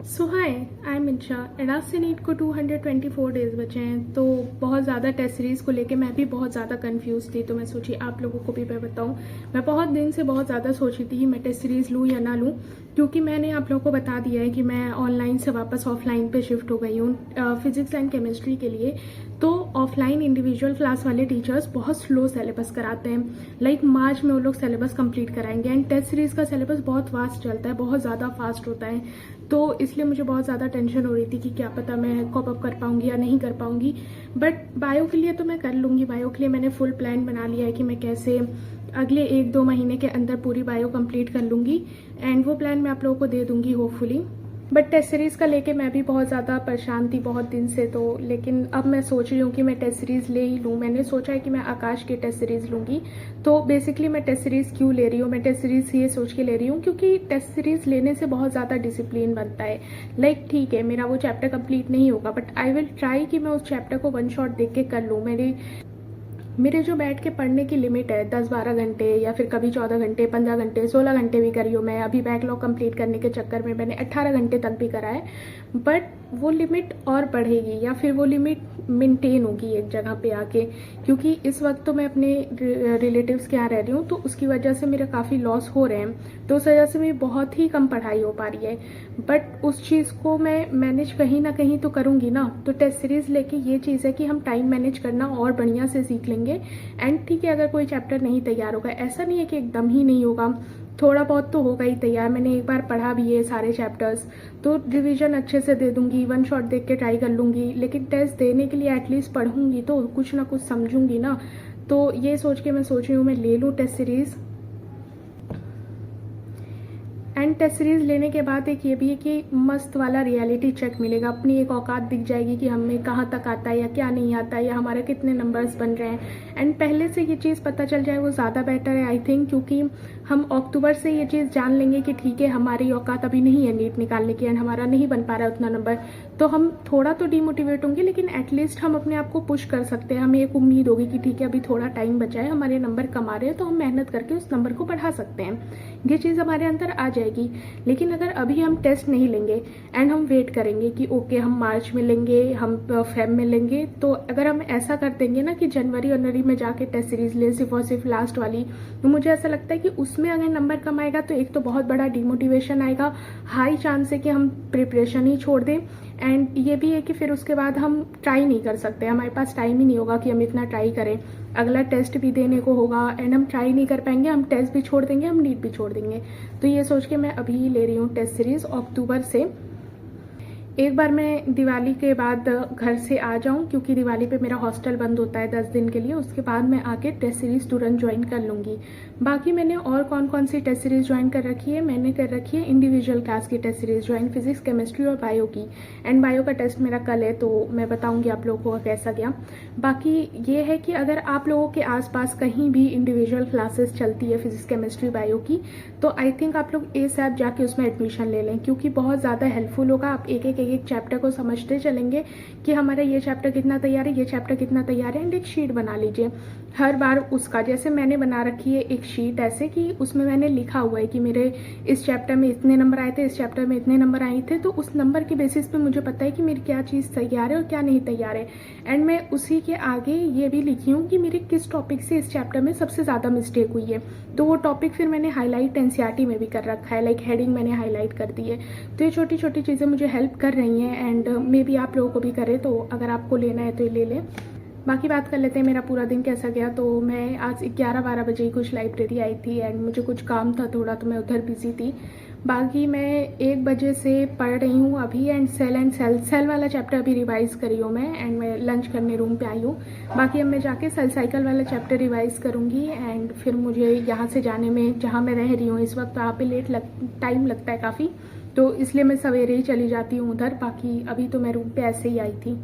So hi, I am Insha and आज से NEET को 224 डेज बचे हैं। तो बहुत ज़्यादा टेस्ट सीरीज़ को लेके मैं भी बहुत ज़्यादा कंफ्यूज थी। तो मैं सोची आप लोगों को भी मैं बताऊं। मैं बहुत दिन से बहुत ज़्यादा सोची थी कि मैं टेस्ट सीरीज़ लूँ या ना लूँ, क्योंकि मैंने आप लोगों को बता दिया है कि मैं ऑनलाइन से वापस ऑफलाइन पे शिफ्ट हो गई हूँ फिजिक्स एंड केमिस्ट्री के लिए। तो ऑफलाइन इंडिविजुअल क्लास वाले टीचर्स बहुत स्लो सिलेबस कराते हैं। लाइक मार्च में वो लोग सिलेबस कंप्लीट कराएंगे एंड टेस्ट सीरीज़ का सिलेबस बहुत फास्ट चलता है, बहुत ज़्यादा फास्ट होता है। तो इसलिए मुझे बहुत ज़्यादा टेंशन हो रही थी कि क्या पता मैं कॉप अप कर पाऊंगी या नहीं कर पाऊंगी। बट बायो के लिए तो मैं कर लूँगी। बायो के लिए मैंने फुल प्लान बना लिया है कि मैं कैसे अगले 1-2 महीने के अंदर पूरी बायो कंप्लीट कर लूँगी एंड वो प्लान मैं आप लोगों को दे दूँगी होपफुली। बट टेस्ट सीरीज़ का लेके मैं भी बहुत ज़्यादा परेशान थी बहुत दिन से। तो लेकिन अब मैं सोच रही हूँ कि मैं टेस्ट सीरीज़ ले ही लूँ। मैंने सोचा है कि मैं आकाश की टेस्ट सीरीज़ लूँगी। तो बेसिकली मैं टेस्ट सीरीज़ क्यों ले रही हूँ, मैं टेस्ट सीरीज़ ये सोच के ले रही हूँ क्योंकि टेस्ट सीरीज़ लेने से बहुत ज़्यादा डिसिप्लिन बनता है। लाइक ठीक है, मेरा वो चैप्टर कंप्लीट नहीं होगा बट आई विल ट्राई कि मैं उस चैप्टर को वन शॉट देख के कर लूँ। मेरे जो बैठ के पढ़ने की लिमिट है 10-12 घंटे या फिर कभी 14 घंटे, 15 घंटे, 16 घंटे भी करी हूँ मैं। अभी बैकलॉग कंप्लीट करने के चक्कर में मैंने 18 घंटे तक भी करा है। बट वो लिमिट और बढ़ेगी या फिर वो लिमिट मेंटेन होगी एक जगह पे आके, क्योंकि इस वक्त तो मैं अपने रिलेटिव्स के यहाँ रह रही हूँ तो उसकी वजह से मेरे काफ़ी लॉस हो रहे हैं। तो उस वजह से मेरी बहुत ही कम पढ़ाई हो पा रही है। बट उस चीज़ को मैं मैनेज कहीं ना कहीं तो करूँगी ना। तो टेस्ट सीरीज़ लेके ये चीज़ है कि हम टाइम मैनेज करना और बढ़िया से सीख लेंगे। एंड ठीक है, अगर कोई चैप्टर नहीं तैयार होगा, ऐसा नहीं है कि एकदम ही नहीं होगा, थोड़ा बहुत तो होगा ही तैयार। मैंने एक बार पढ़ा भी है सारे चैप्टर्स, तो रिवीजन अच्छे से दे दूंगी, वन शॉट देख के ट्राई कर लूँगी। लेकिन टेस्ट देने के लिए एटलीस्ट पढ़ूंगी तो कुछ ना कुछ समझूंगी ना। तो ये सोच के मैं सोच रही हूँ मैं ले लूँ test series. And test series लेने के बाद एक ये भी है कि मस्त वाला रियलिटी चेक मिलेगा, अपनी एक औकात दिख जाएगी कि हमें कहाँ तक आता है या क्या नहीं आता है या हमारे कितने नंबर्स बन रहे हैं। एंड पहले से ये चीज़ पता चल जाए वो ज़्यादा बेटर है आई थिंक, क्योंकि हम अक्टूबर से ये चीज़ जान लेंगे कि ठीक है हमारी औकात अभी नहीं है नीट निकालने की एंड हमारा नहीं बन पा रहा है उतना नंबर। तो हम थोड़ा तो डिमोटिवेट होंगे लेकिन एटलीस्ट हम अपने आप को पुश कर सकते हैं। हमें एक उम्मीद होगी कि ठीक है अभी थोड़ा टाइम बचा है, हमारे नंबर कम आ रहे हैं तो हम मेहनत करके उस नंबर को बढ़ा सकते हैं। ये चीज़ हमारे अंदर आ जाएगी। लेकिन अगर अभी हम टेस्ट नहीं लेंगे एंड हम वेट करेंगे कि ओके हम मार्च में लेंगे, हम फेब में लेंगे, तो अगर हम ऐसा कर देंगे ना कि जनवरी में जाके टेस्ट सीरीज ले सिर्फ और सिर्फ लास्ट वाली, तो मुझे ऐसा लगता है कि उसमें अगर नंबर कम आएगा तो एक तो बहुत बड़ा डिमोटिवेशन आएगा, हाई चांस है कि हम प्रिपरेशन ही छोड़ दें। एंड ये भी है कि फिर उसके बाद हम ट्राई नहीं कर सकते, हमारे पास टाइम ही नहीं होगा कि हम इतना ट्राई करें। अगला टेस्ट भी देने को होगा एंड हम ट्राई नहीं कर पाएंगे, हम टेस्ट भी छोड़ देंगे, हम नीट भी छोड़ देंगे। तो ये सोच के मैं अभी ले रही हूँ टेस्ट सीरीज अक्टूबर से। एक बार मैं दिवाली के बाद घर से आ जाऊं, क्योंकि दिवाली पे मेरा हॉस्टल बंद होता है 10 दिन के लिए, उसके बाद मैं आके टेस्ट सीरीज तुरंत ज्वाइन कर लूँगी। बाकी मैंने और कौन कौन सी टेस्ट सीरीज ज्वाइन कर रखी है, मैंने कर रखी है इंडिविजुअल क्लास की test series join, physics, chemistry और बायो की। एंड बायो का टेस्ट मेरा कल है तो मैं बताऊँगी आप लोगों को कैसा गया। बाकी ये है कि अगर आप लोगों के आसपास कहीं भी इंडिविजुअल क्लासेस चलती है फिजिक्स, केमिस्ट्री, बायो की, तो आई थिंक आप लोग ASAP जाके उसमें एडमिशन ले लें, क्योंकि बहुत ज़्यादा हेल्पफुल होगा। आप एक चैप्टर को समझते चलेंगे कि हमारा ये चैप्टर कितना तैयार है, ये चैप्टर कितना तैयार है। एंड एक शीट बना लीजिए हर बार उसका, जैसे मैंने बना रखी है एक शीट ऐसे कि उसमें मैंने लिखा हुआ है कि मेरे इस चैप्टर में इतने नंबर आए थे, इस चैप्टर में इतने नंबर आए थे। तो उस नंबर के बेसिस पे मुझे पता है कि मेरी क्या चीज़ तैयार है और क्या नहीं तैयार है। एंड मैं उसी के आगे ये भी लिखी हूँ कि मेरे किस टॉपिक से इस चैप्टर में सबसे ज़्यादा मिस्टेक हुई है। तो वो टॉपिक फिर मैंने हाईलाइट NCERT में भी कर रखा है, लाइक हेडिंग मैंने हाईलाइट कर दी है। तो ये छोटी छोटी चीज़ें मुझे हेल्प कर रही हैं एंड मे बी आप लोगों को भी करे। तो अगर आपको लेना है तो ये ले लें। बाकी बात कर लेते हैं मेरा पूरा दिन कैसा गया। तो मैं आज 11-12 बजे ही कुछ लाइब्रेरी आई थी एंड मुझे कुछ काम था थोड़ा, तो मैं उधर बिजी थी। बाकी मैं 1 बजे से पढ़ रही हूँ अभी एंड सेल वाला चैप्टर अभी रिवाइज करी हूँ मैं एंड मैं लंच करने रूम पे आई हूँ। बाकी अब मैं जाके सेल साइकिल वाला चैप्टर रिवाइज करूँगी एंड फिर मुझे यहाँ से जाने में, जहाँ मैं रह रही हूँ इस वक्त, वहाँ पे टाइम लगता है काफ़ी, तो इसलिए मैं सवेरे ही चली जाती हूँ उधर। बाकी अभी तो मैं रूम पे ऐसे ही आई थी।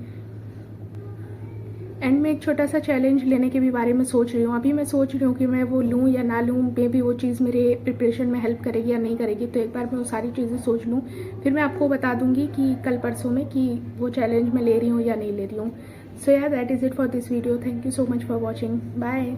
एंड मैं एक छोटा सा चैलेंज लेने के भी बारे में सोच रही हूँ। अभी मैं सोच रही हूँ कि मैं वो लूँ या ना लूँ, मे बी वो चीज़ मेरे प्रिपरेशन में हेल्प करेगी या नहीं करेगी। तो एक बार मैं वो सारी चीज़ें सोच लूँ, फिर मैं आपको बता दूँगी कि कल परसों में कि वो चैलेंज मैं ले रही हूँ या नहीं ले रही हूँ। सो यार that is it for this video. Thank you so much for watching. Bye.